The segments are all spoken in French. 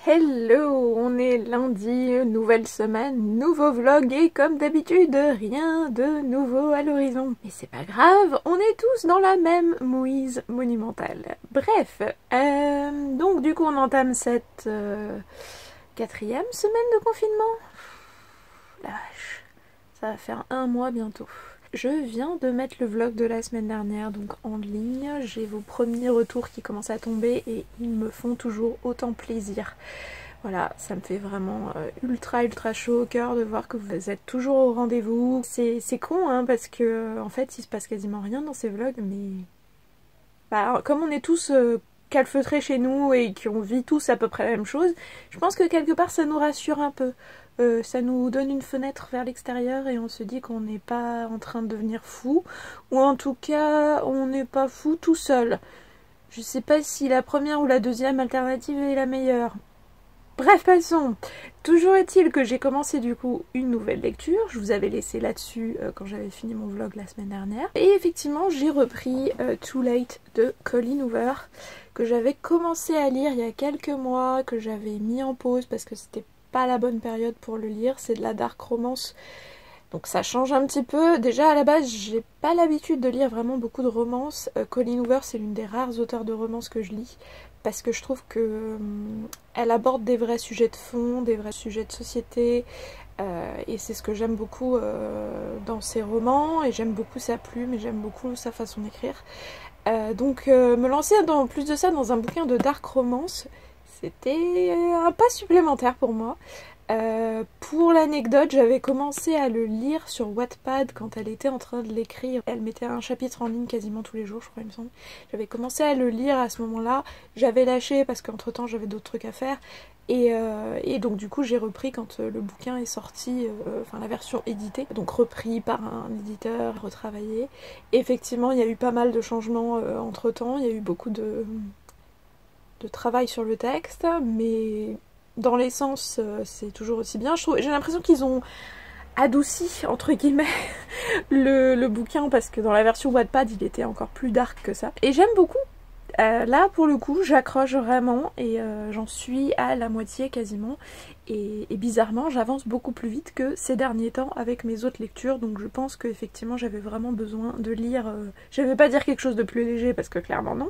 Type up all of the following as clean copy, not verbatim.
Hello, on est lundi, nouvelle semaine, nouveau vlog et comme d'habitude, rien de nouveau à l'horizon. Mais c'est pas grave, on est tous dans la même mouise monumentale. Bref, donc du coup on entame cette quatrième semaine de confinement. La vache, ça va faire un mois bientôt. Je viens de mettre le vlog de la semaine dernière donc en ligne, j'ai vos premiers retours qui commencent à tomber et ils me font toujours autant plaisir. Voilà, ça me fait vraiment ultra chaud au cœur de voir que vous êtes toujours au rendez-vous. C'est con hein, parce que en fait il se passe quasiment rien dans ces vlogs, mais bah, comme on est tous calfeutrés chez nous et qu'on vit tous à peu près la même chose, je pense que quelque part ça nous rassure un peu. Ça nous donne une fenêtre vers l'extérieur et on se dit qu'on n'est pas en train de devenir fou, ou en tout cas on n'est pas fou tout seul. Je sais pas si la première ou la deuxième alternative est la meilleure. Bref, passons. Toujours est-il que j'ai commencé du coup une nouvelle lecture. Je vous avais laissé là-dessus quand j'avais fini mon vlog la semaine dernière. Et effectivement, j'ai repris Too Late de Colleen Hoover, que j'avais commencé à lire il y a quelques mois, que j'avais mis en pause parce que c'était pas la bonne période pour le lire. C'est de la dark romance, donc ça change un petit peu. Déjà à la base, j'ai pas l'habitude de lire vraiment beaucoup de romances. Colleen Hoover, c'est l'une des rares auteurs de romances que je lis, parce que je trouve que elle aborde des vrais sujets de fond, des vrais sujets de société, et c'est ce que j'aime beaucoup dans ses romans, et j'aime beaucoup sa plume, et j'aime beaucoup sa façon d'écrire. Donc me lancer en plus de ça dans un bouquin de dark romance, c'était un pas supplémentaire pour moi. Pour l'anecdote, j'avais commencé à le lire sur Wattpad quand elle était en train de l'écrire. Elle mettait un chapitre en ligne quasiment tous les jours, je crois, il me semble. J'avais commencé à le lire à ce moment-là. J'avais lâché parce qu'entre temps j'avais d'autres trucs à faire. Et donc du coup j'ai repris quand le bouquin est sorti, enfin la version éditée, donc repris par un éditeur, retravaillé. Et effectivement il y a eu pas mal de changements entre temps, il y a eu beaucoup de travail sur le texte, mais dans l'essence c'est toujours aussi bien. J'ai l'impression qu'ils ont adouci entre guillemets le bouquin, parce que dans la version Wattpad il était encore plus dark que ça. Et j'aime beaucoup. Là pour le coup j'accroche vraiment et j'en suis à la moitié quasiment, et bizarrement j'avance beaucoup plus vite que ces derniers temps avec mes autres lectures, donc je pense qu'effectivement j'avais vraiment besoin de lire, je vais pas dire quelque chose de plus léger parce que clairement non,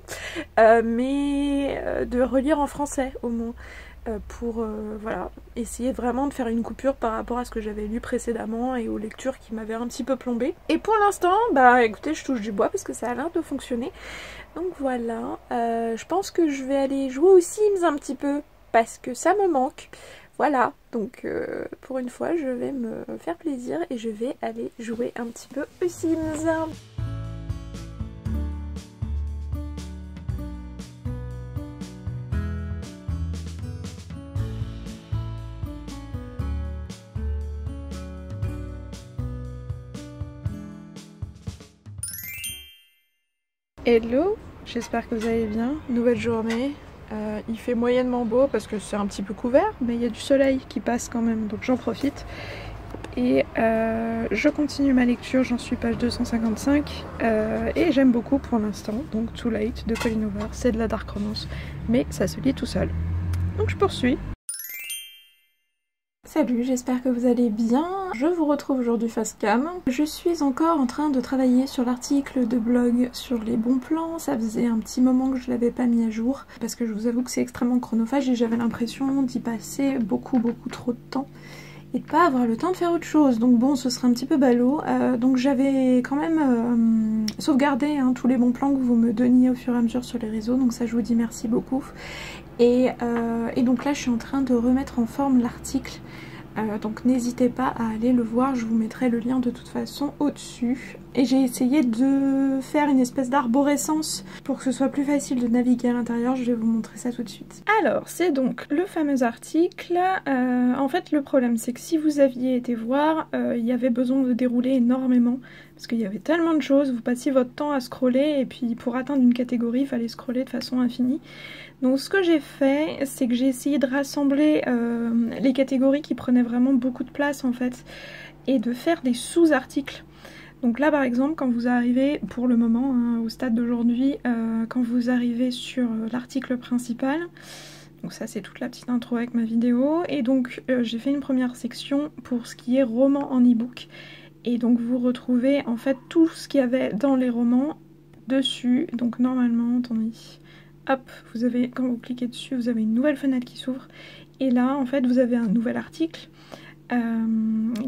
mais de relire en français au moins. Pour voilà, essayer vraiment de faire une coupure par rapport à ce que j'avais lu précédemment et aux lectures qui m'avaient un petit peu plombée. Et pour l'instant, bah écoutez, je touche du bois parce que ça a l'air de fonctionner. Donc voilà, je pense que je vais aller jouer aux Sims un petit peu parce que ça me manque. Voilà, donc pour une fois, je vais me faire plaisir et je vais aller jouer un petit peu aux Sims. Hello, j'espère que vous allez bien. Nouvelle journée. Il fait moyennement beau parce que c'est un petit peu couvert, mais il y a du soleil qui passe quand même, donc j'en profite. Et je continue ma lecture, j'en suis page 255, et j'aime beaucoup pour l'instant, donc Too Late de Colleen Hoover. C'est de la dark romance, mais ça se lit tout seul. Donc je poursuis. Salut, j'espère que vous allez bien. Je vous retrouve aujourd'hui face cam. Je suis encore en train de travailler sur l'article de blog sur les bons plans. Ça faisait un petit moment que je l'avais pas mis à jour parce que je vous avoue que c'est extrêmement chronophage et j'avais l'impression d'y passer beaucoup trop de temps et de pas avoir le temps de faire autre chose. Donc bon, ce serait un petit peu ballot. Donc j'avais quand même sauvegardé tous les bons plans que vous me donniez au fur et à mesure sur les réseaux. Donc ça, je vous dis merci beaucoup. Et donc là je suis en train de remettre en forme l'article, donc n'hésitez pas à aller le voir, je vous mettrai le lien de toute façon au-dessus. Et j'ai essayé de faire une espèce d'arborescence pour que ce soit plus facile de naviguer à l'intérieur, je vais vous montrer ça tout de suite. Alors c'est donc le fameux article, en fait le problème c'est que si vous aviez été voir, il y avait besoin de dérouler énormément, parce qu'il y avait tellement de choses, vous passiez votre temps à scroller et puis pour atteindre une catégorie il fallait scroller de façon infinie. Donc ce que j'ai fait, c'est que j'ai essayé de rassembler les catégories qui prenaient vraiment beaucoup de place en fait, et de faire des sous-articles. Donc là par exemple, quand vous arrivez, pour le moment, au stade d'aujourd'hui, quand vous arrivez sur l'article principal, Donc ça c'est toute la petite intro avec ma vidéo. Et donc j'ai fait une première section pour ce qui est roman en e-book. Et donc vous retrouvez en fait tout ce qu'il y avait dans les romans dessus. Donc normalement, attendez, hop, vous avez, quand vous cliquez dessus, vous avez une nouvelle fenêtre qui s'ouvre. Et là en fait vous avez un nouvel article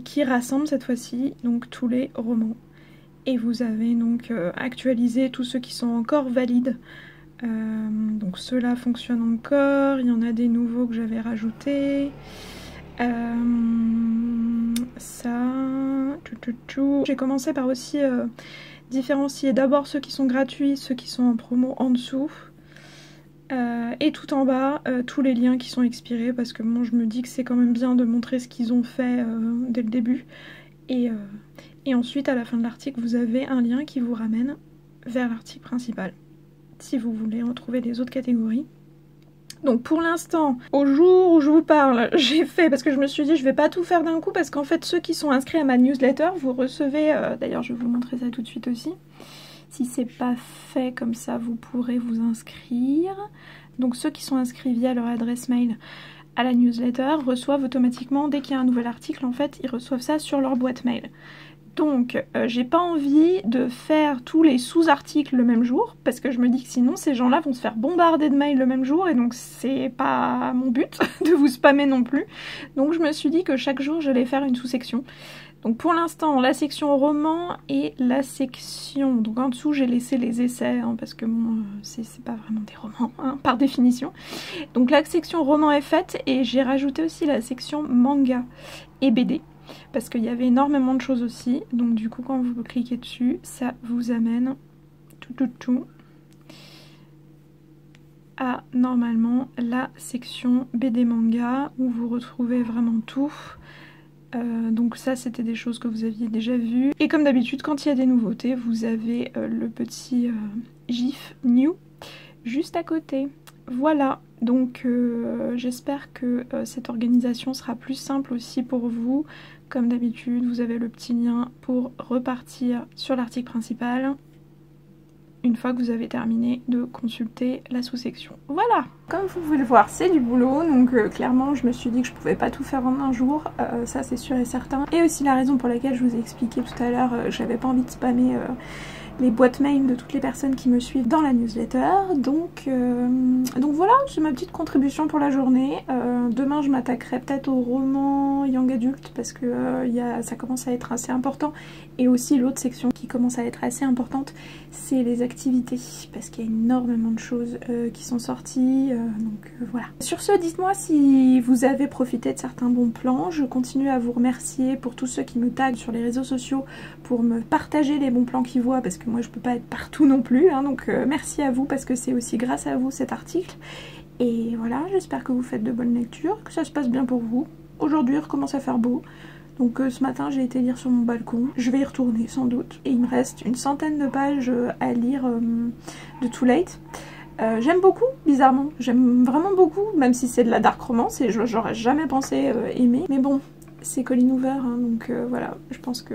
qui rassemble cette fois-ci donc tous les romans. Et vous avez donc actualisé tous ceux qui sont encore valides. Donc ceux-là fonctionnent encore, il y en a des nouveaux que j'avais rajoutés. Ça... J'ai commencé par aussi différencier d'abord ceux qui sont gratuits, ceux qui sont en promo en dessous. Et tout en bas, tous les liens qui sont expirés, parce que moi je me dis que c'est quand même bien de montrer ce qu'ils ont fait dès le début. Et ensuite à la fin de l'article, vous avez un lien qui vous ramène vers l'article principal, si vous voulez retrouver les autres catégories. Donc pour l'instant, au jour où je vous parle, j'ai fait, parce que je me suis dit je vais pas tout faire d'un coup, parce qu'en fait ceux qui sont inscrits à ma newsletter, vous recevez, d'ailleurs je vais vous montrer ça tout de suite aussi, si c'est pas fait comme ça vous pourrez vous inscrire. Donc ceux qui sont inscrits via leur adresse mail à la newsletter reçoivent automatiquement, dès qu'il y a un nouvel article en fait, ils reçoivent ça sur leur boîte mail. Donc j'ai pas envie de faire tous les sous-articles le même jour, parce que je me dis que sinon ces gens-là vont se faire bombarder de mails le même jour, et donc c'est pas mon but de vous spammer non plus. Donc je me suis dit que chaque jour j'allais faire une sous-section. Donc pour l'instant la section roman et la section... Donc en dessous j'ai laissé les essais, hein, parce que bon, c'est pas vraiment des romans, hein, par définition. Donc la section roman est faite, et j'ai rajouté aussi la section manga et BD. Parce qu'il y avait énormément de choses aussi, donc du coup quand vous cliquez dessus, ça vous amène tout à normalement la section BD manga où vous retrouvez vraiment tout. Donc ça c'était des choses que vous aviez déjà vues. Et comme d'habitude quand il y a des nouveautés, vous avez le petit gif new juste à côté. Voilà, donc j'espère que cette organisation sera plus simple aussi pour vous. Comme d'habitude, vous avez le petit lien pour repartir sur l'article principal une fois que vous avez terminé de consulter la sous-section. Voilà, comme vous pouvez le voir, c'est du boulot, donc clairement je me suis dit que je pouvais pas tout faire en un jour, ça c'est sûr et certain. Et aussi la raison pour laquelle je vous ai expliqué tout à l'heure, j'avais pas envie de spammer les boîtes mail de toutes les personnes qui me suivent dans la newsletter. Donc voilà, c'est ma petite contribution pour la journée. Demain je m'attaquerai peut-être au roman young adult, parce que ça commence à être assez important. Et aussi l'autre section qui commence à être assez importante, c'est les activités, parce qu'il y a énormément de choses qui sont sorties, voilà. Sur ce, dites-moi si vous avez profité de certains bons plans. Je continue à vous remercier pour tous ceux qui me taguent sur les réseaux sociaux pour me partager les bons plans qu'ils voient, parce que moi je peux pas être partout non plus, hein, donc merci à vous, parce que c'est aussi grâce à vous cet article. Et voilà, j'espère que vous faites de bonnes lectures, que ça se passe bien pour vous. Aujourd'hui il recommence à faire beau. Donc ce matin j'ai été lire sur mon balcon, je vais y retourner sans doute. Et il me reste une centaine de pages à lire de Too Late. J'aime beaucoup, bizarrement, j'aime vraiment beaucoup, même si c'est de la dark romance et j'aurais jamais pensé aimer. Mais bon, c'est Colleen Hoover, hein, donc voilà, je pense que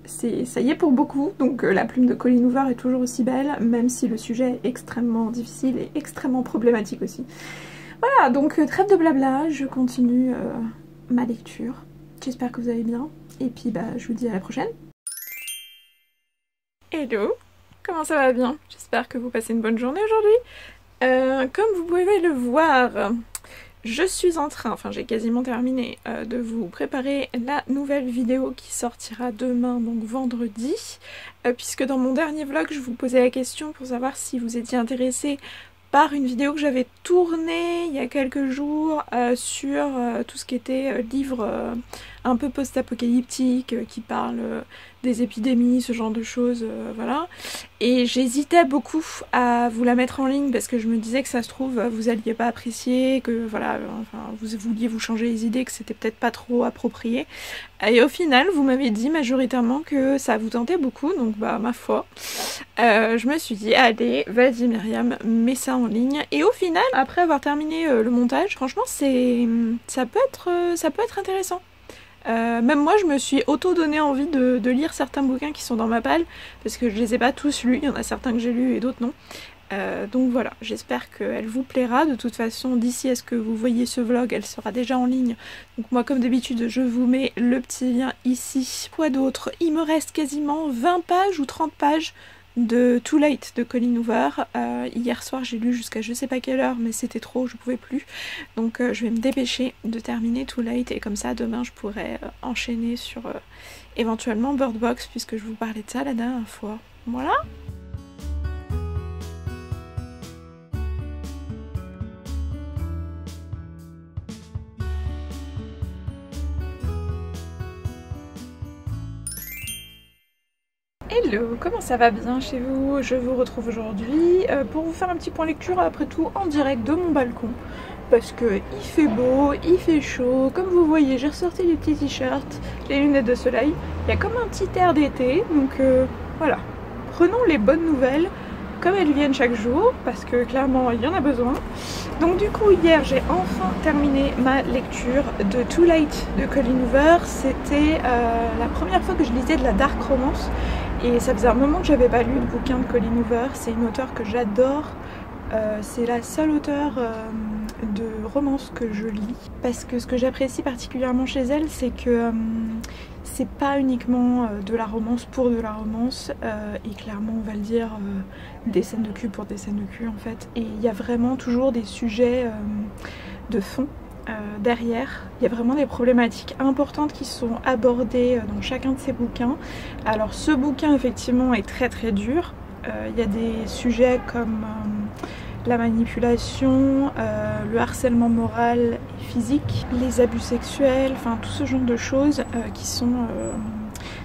ça y est pour beaucoup. Donc la plume de Colleen Hoover est toujours aussi belle, même si le sujet est extrêmement difficile et extrêmement problématique aussi. Voilà, donc trêve de blabla, je continue ma lecture. J'espère que vous allez bien, et puis bah je vous dis à la prochaine. Hello, comment ça va bien? J'espère que vous passez une bonne journée aujourd'hui. Comme vous pouvez le voir, je suis en train, enfin j'ai quasiment terminé, de vous préparer la nouvelle vidéo qui sortira demain, donc vendredi, puisque dans mon dernier vlog je vous posais la question pour savoir si vous étiez intéressé par une vidéo que j'avais tournée il y a quelques jours sur tout ce qui était livre un peu post-apocalyptique qui parle des épidémies, ce genre de choses, voilà. Et j'hésitais beaucoup à vous la mettre en ligne parce que je me disais que ça se trouve vous alliez pas apprécier, que voilà, enfin, vous vouliez vous changer les idées, que c'était peut-être pas trop approprié. Et au final, vous m'avez dit majoritairement que ça vous tentait beaucoup, donc bah ma foi, je me suis dit allez, vas-y Myriam, mets ça en ligne. Et au final, après avoir terminé le montage, franchement ça peut être intéressant. Même moi je me suis auto-donné envie de lire certains bouquins qui sont dans ma palle, parce que je les ai pas tous lus, il y en a certains que j'ai lus et d'autres non. Donc voilà, j'espère qu'elle vous plaira. De toute façon, d'ici à ce que vous voyez ce vlog, elle sera déjà en ligne. Donc moi, comme d'habitude, je vous mets le petit lien ici. Quoi d'autre? Il me reste quasiment 20 pages ou 30 pages de Too Late de Colleen Hoover. Hier soir, j'ai lu jusqu'à je sais pas quelle heure, mais c'était trop, je pouvais plus. Donc je vais me dépêcher de terminer Too Late, et comme ça, demain, je pourrai enchaîner sur éventuellement Bird Box, puisque je vous parlais de ça la dernière fois. Voilà. Hello, comment ça va bien chez vous? Je vous retrouve aujourd'hui pour vous faire un petit point lecture, après tout en direct de mon balcon, parce que il fait beau, il fait chaud, comme vous voyez j'ai ressorti les petits t-shirts, les lunettes de soleil, il y a comme un petit air d'été, donc voilà, prenons les bonnes nouvelles comme elles viennent chaque jour, parce que clairement il y en a besoin. Donc du coup hier j'ai enfin terminé ma lecture de Too Late de Colleen Hoover. C'était la première fois que je lisais de la dark romance, et ça faisait un moment que j'avais pas lu de bouquin de Colleen Hoover. C'est une auteure que j'adore, c'est la seule auteure de romance que je lis, parce que ce que j'apprécie particulièrement chez elle, c'est que c'est pas uniquement de la romance pour de la romance, et clairement on va le dire, des scènes de cul pour des scènes de cul en fait, et il y a vraiment toujours des sujets de fond derrière. Il y a vraiment des problématiques importantes qui sont abordées dans chacun de ces bouquins. Alors ce bouquin effectivement est très très dur, il y a des sujets comme la manipulation, le harcèlement moral et physique, les abus sexuels, enfin tout ce genre de choses qui sont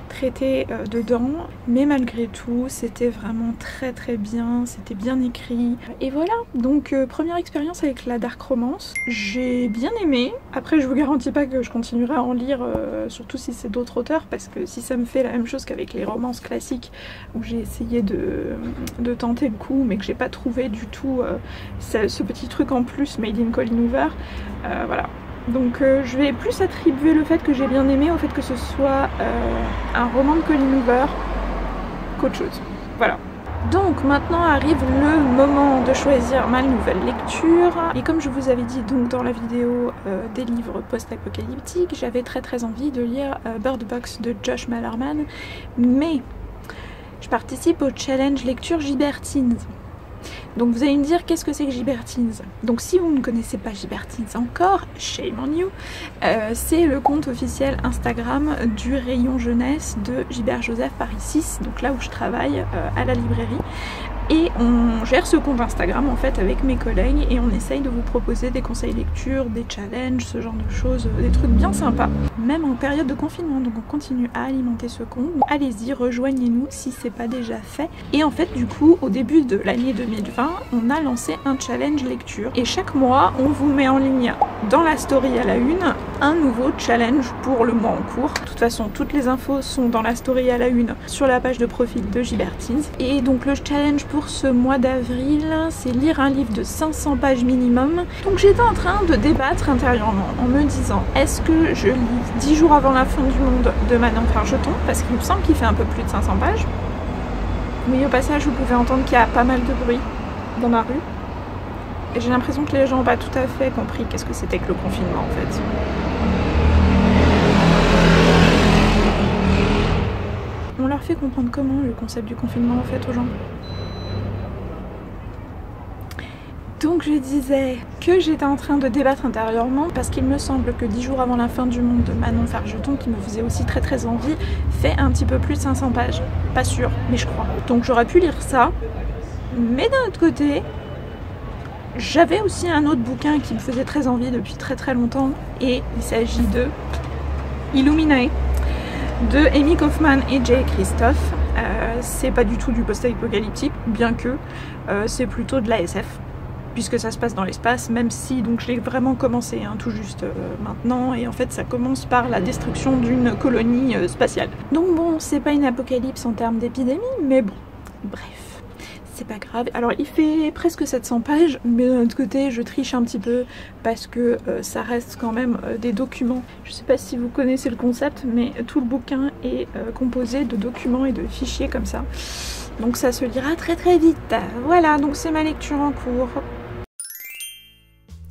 traitées dedans, mais malgré tout c'était vraiment très très bien, c'était bien écrit, et voilà. Donc première expérience avec la dark romance, j'ai bien aimé. Après je vous garantis pas que je continuerai à en lire, surtout si c'est d'autres auteurs, parce que si ça me fait la même chose qu'avec les romances classiques où j'ai essayé de tenter le coup mais que j'ai pas trouvé du tout ce petit truc en plus made in Colleen Hoover, voilà. Donc je vais plus attribuer le fait que j'ai bien aimé au fait que ce soit un roman de Colleen Hoover qu'autre chose. Voilà. Donc maintenant arrive le moment de choisir ma nouvelle lecture. Et comme je vous avais dit donc dans la vidéo des livres post-apocalyptiques, j'avais très envie de lire Bird Box de Josh Malerman. Mais je participe au challenge lecture Gibertines. Donc vous allez me dire qu'est-ce que c'est que Gibertines. Donc si vous ne connaissez pas Gibertines encore, shame on you, c'est le compte officiel Instagram du rayon jeunesse de Gibert Joseph Paris 6, donc là où je travaille à la librairie. Et on gère ce compte Instagram en fait avec mes collègues, et on essaye de vous proposer des conseils lecture, des challenges, ce genre de choses, des trucs bien sympas, même en période de confinement. Donc on continue à alimenter ce compte. Allez-y, rejoignez-nous si c'est pas déjà fait. Et en fait du coup au début de l'année 2020, on a lancé un challenge lecture, et chaque mois on vous met en ligne dans la story à la une un nouveau challenge pour le mois en cours. De toute façon toutes les infos sont dans la story à la une sur la page de profil de Gibertines. Et donc le challenge pour ce mois d'avril, c'est lire un livre de 500 pages minimum. Donc j'étais en train de débattre intérieurement en me disant, est-ce que je lis 10 jours avant la fin du monde de Manon Fargeton, parce qu'il me semble qu'il fait un peu plus de 500 pages. Oui, au passage vous pouvez entendre qu'il y a pas mal de bruit dans ma rue, et j'ai l'impression que les gens n'ont pas tout à fait compris qu'est-ce que c'était que le confinement en fait. On leur fait comprendre comment le concept du confinement en fait aux gens. Donc je disais que j'étais en train de débattre intérieurement, parce qu'il me semble que 10 jours avant la fin du monde de Manon Fargeton, qui me faisait aussi très envie, fait un petit peu plus de 500 pages. Pas sûr, mais je crois. Donc j'aurais pu lire ça, mais d'un autre côté, j'avais aussi un autre bouquin qui me faisait très envie depuis très longtemps, et il s'agit de Illuminae de Amy Kaufman et Jay Christophe. C'est pas du tout du post-apocalyptique, bien que c'est plutôt de la SF, puisque ça se passe dans l'espace, même si donc je l'ai vraiment commencé hein, tout juste maintenant, et en fait ça commence par la destruction d'une colonie spatiale. Donc bon, c'est pas une apocalypse en termes d'épidémie, mais bon, bref. c'est pas grave. Alors il fait presque 700 pages, mais d'un autre côté je triche un petit peu parce que ça reste quand même des documents. Je sais pas si vous connaissez le concept, mais tout le bouquin est composé de documents et de fichiers comme ça. Donc ça se lira très très vite. Voilà, donc c'est ma lecture en cours.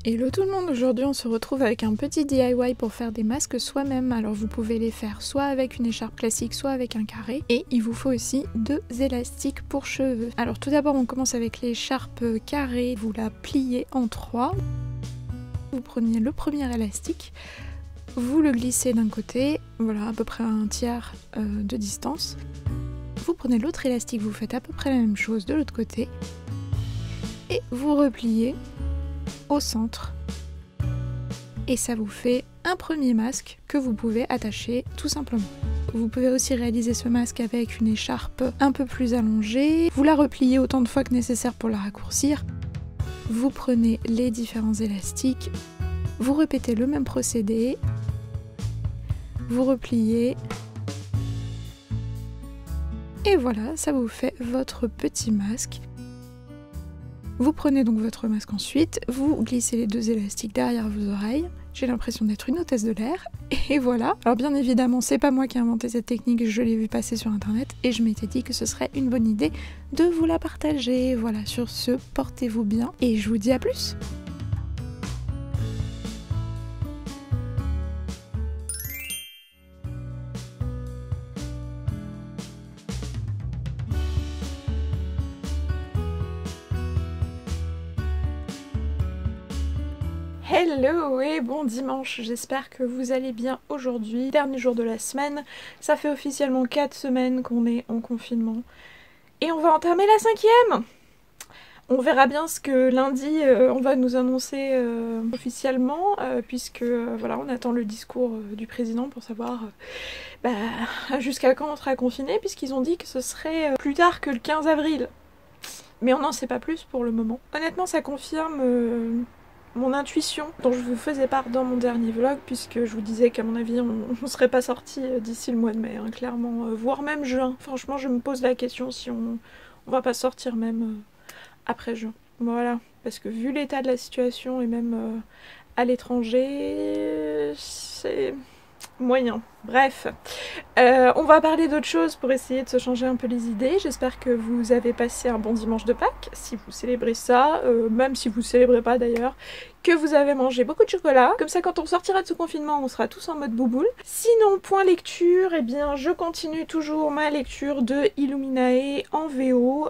Hello tout le monde, aujourd'hui on se retrouve avec un petit DIY pour faire des masques soi-même. Alors vous pouvez les faire soit avec une écharpe classique, soit avec un carré. Et il vous faut aussi 2 élastiques pour cheveux. Alors tout d'abord on commence avec l'écharpe carrée, vous la pliez en 3. Vous prenez le premier élastique, vous le glissez d'un côté, voilà à peu près un tiers de distance. Vous prenez l'autre élastique, vous faites à peu près la même chose de l'autre côté. Et vous repliez au centre et ça vous fait un premier masque que vous pouvez attacher tout simplement. Vous pouvez aussi réaliser ce masque avec une écharpe un peu plus allongée, vous la repliez autant de fois que nécessaire pour la raccourcir, vous prenez les différents élastiques, vous répétez le même procédé, vous repliez et voilà, ça vous fait votre petit masque. Vous prenez donc votre masque ensuite, vous glissez les 2 élastiques derrière vos oreilles. J'ai l'impression d'être une hôtesse de l'air. Et voilà. Alors bien évidemment, c'est pas moi qui ai inventé cette technique, je l'ai vu passer sur internet et je m'étais dit que ce serait une bonne idée de vous la partager. Voilà, sur ce, portez-vous bien et je vous dis à plus. Hello et bon dimanche, j'espère que vous allez bien aujourd'hui, dernier jour de la semaine. Ça fait officiellement 4 semaines qu'on est en confinement et on va entamer la 5e. On verra bien ce que lundi on va nous annoncer officiellement puisque voilà, on attend le discours du président pour savoir jusqu'à quand on sera confiné, puisqu'ils ont dit que ce serait plus tard que le 15 avril. Mais on n'en sait pas plus pour le moment. Honnêtement ça confirme mon intuition dont je vous faisais part dans mon dernier vlog, puisque je vous disais qu'à mon avis on serait pas sorti d'ici le mois de mai, hein, clairement, voire même juin. Franchement je me pose la question si on va pas sortir même après juin. Voilà, parce que vu l'état de la situation et même à l'étranger, c'est moyen. Bref, on va parler d'autre chose pour essayer de se changer un peu les idées. J'espère que vous avez passé un bon dimanche de Pâques, si vous célébrez ça, même si vous ne célébrez pas d'ailleurs, que vous avez mangé beaucoup de chocolat. Comme ça, quand on sortira de ce confinement, on sera tous en mode bouboule. Sinon, point lecture, eh bien, je continue toujours ma lecture de Illuminae en VO,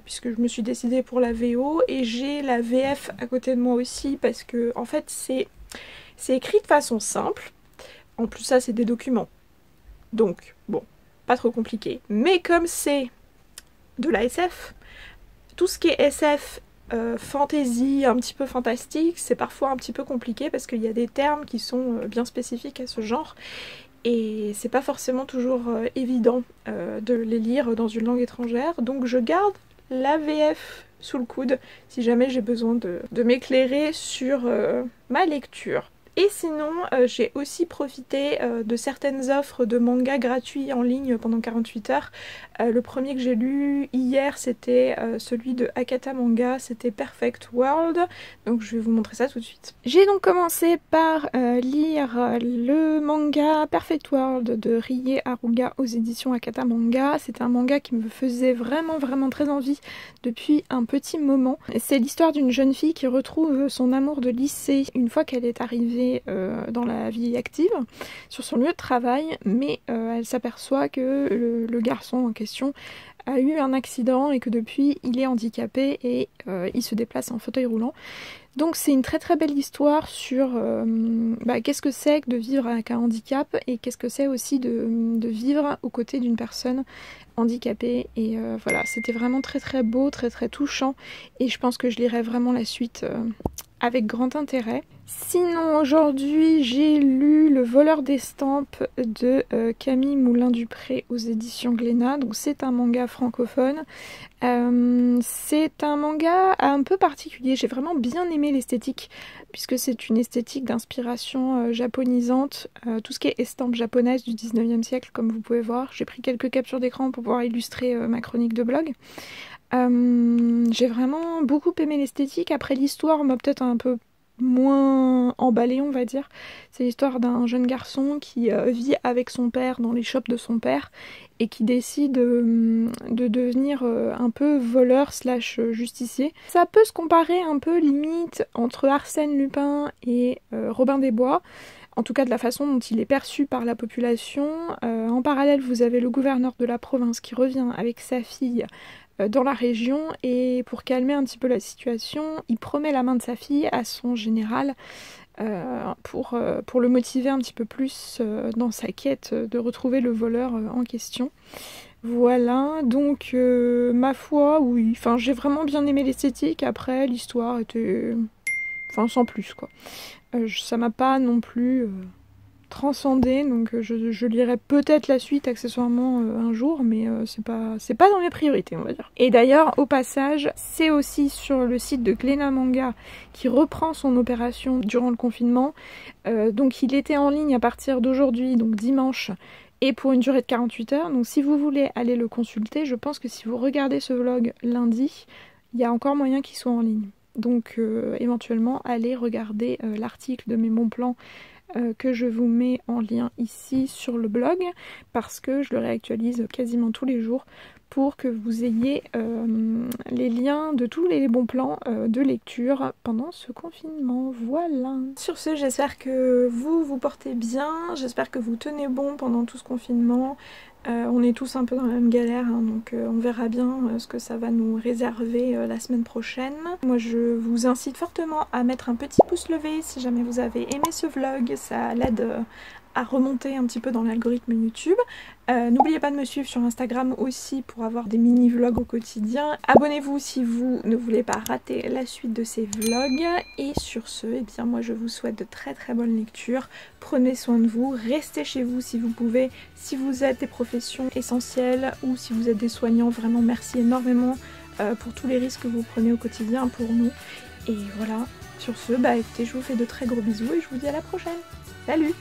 puisque je me suis décidée pour la VO, et j'ai la VF à côté de moi aussi, parce que, en fait, c'est écrit de façon simple. En plus ça c'est des documents, donc bon, pas trop compliqué. Mais comme c'est de la SF, tout ce qui est SF, fantasy, un petit peu fantastique, c'est parfois un petit peu compliqué parce qu'il y a des termes qui sont bien spécifiques à ce genre. Et c'est pas forcément toujours évident de les lire dans une langue étrangère, donc je garde la VF sous le coude si jamais j'ai besoin de m'éclairer sur ma lecture. Et sinon, j'ai aussi profité de certaines offres de mangas gratuits en ligne pendant 48 heures. Le premier que j'ai lu hier, c'était celui de Akata Manga, c'était Perfect World. Donc je vais vous montrer ça tout de suite. J'ai donc commencé par lire le manga Perfect World de Rie Haruga aux éditions Akata Manga. C'est un manga qui me faisait vraiment très envie depuis un petit moment. C'est l'histoire d'une jeune fille qui retrouve son amour de lycée une fois qu'elle est arrivée dans la vie active, sur son lieu de travail, mais elle s'aperçoit que le garçon en question a eu un accident et que depuis il est handicapé et il se déplace en fauteuil roulant. Donc c'est une très belle histoire sur qu'est-ce que c'est que de vivre avec un handicap et qu'est-ce que c'est aussi de vivre aux côtés d'une personne handicapée. Et voilà, c'était vraiment très beau, très touchant, et je pense que je lirai vraiment la suite avec grand intérêt. Sinon aujourd'hui j'ai lu Le voleur d'estampes de Camille Moulin-Dupré aux éditions Glénat. Donc c'est un manga francophone. C'est un manga un peu particulier, j'ai vraiment bien aimé l'esthétique puisque c'est une esthétique d'inspiration japonisante, tout ce qui est estampes japonaises du 19e siècle comme vous pouvez voir. J'ai pris quelques captures d'écran pour pouvoir illustrer ma chronique de blog. J'ai vraiment beaucoup aimé l'esthétique. Après, l'histoire m'a peut-être un peu moins emballée, on va dire. C'est l'histoire d'un jeune garçon qui vit avec son père dans les shops de son père et qui décide de devenir un peu voleur slash justicier. Ça peut se comparer un peu limite entre Arsène Lupin et Robin des Bois. En tout cas de la façon dont il est perçu par la population. En parallèle, vous avez le gouverneur de la province qui revient avec sa fille dans la région, et pour calmer un petit peu la situation, il promet la main de sa fille à son général pour le motiver un petit peu plus dans sa quête de retrouver le voleur en question. Voilà, donc ma foi, oui, enfin j'ai vraiment bien aimé l'esthétique. Après l'histoire était, enfin sans plus quoi. Ça m'a pas non plus transcendé, donc je lirai peut-être la suite accessoirement un jour, mais c'est pas dans mes priorités, on va dire. Et d'ailleurs, au passage, c'est aussi sur le site de Glénat Manga qui reprend son opération durant le confinement. Donc il était en ligne à partir d'aujourd'hui, donc dimanche, et pour une durée de 48 heures. Donc si vous voulez aller le consulter, je pense que si vous regardez ce vlog lundi, il y a encore moyen qu'il soit en ligne. Donc éventuellement, allez regarder l'article de mes bons plans que je vous mets en lien ici sur le blog, parce que je le réactualise quasiment tous les jours pour que vous ayez les liens de tous les bons plans de lecture pendant ce confinement. Voilà. Sur ce, j'espère que vous portez bien, j'espère que vous tenez bon pendant tout ce confinement. On est tous un peu dans la même galère, hein, donc on verra bien ce que ça va nous réserver la semaine prochaine. Moi je vous incite fortement à mettre un petit pouce levé si jamais vous avez aimé ce vlog, ça l'aide à remonter un petit peu dans l'algorithme YouTube. N'oubliez pas de me suivre sur Instagram aussi pour avoir des mini vlogs au quotidien. Abonnez-vous si vous ne voulez pas rater la suite de ces vlogs. Et sur ce, eh bien moi je vous souhaite de très très bonnes lectures. Prenez soin de vous, restez chez vous si vous pouvez. Si vous êtes des professions essentielles ou si vous êtes des soignants, vraiment merci énormément pour tous les risques que vous prenez au quotidien pour nous. Et voilà, sur ce, bah écoutez, je vous fais de très gros bisous et je vous dis à la prochaine. Salut!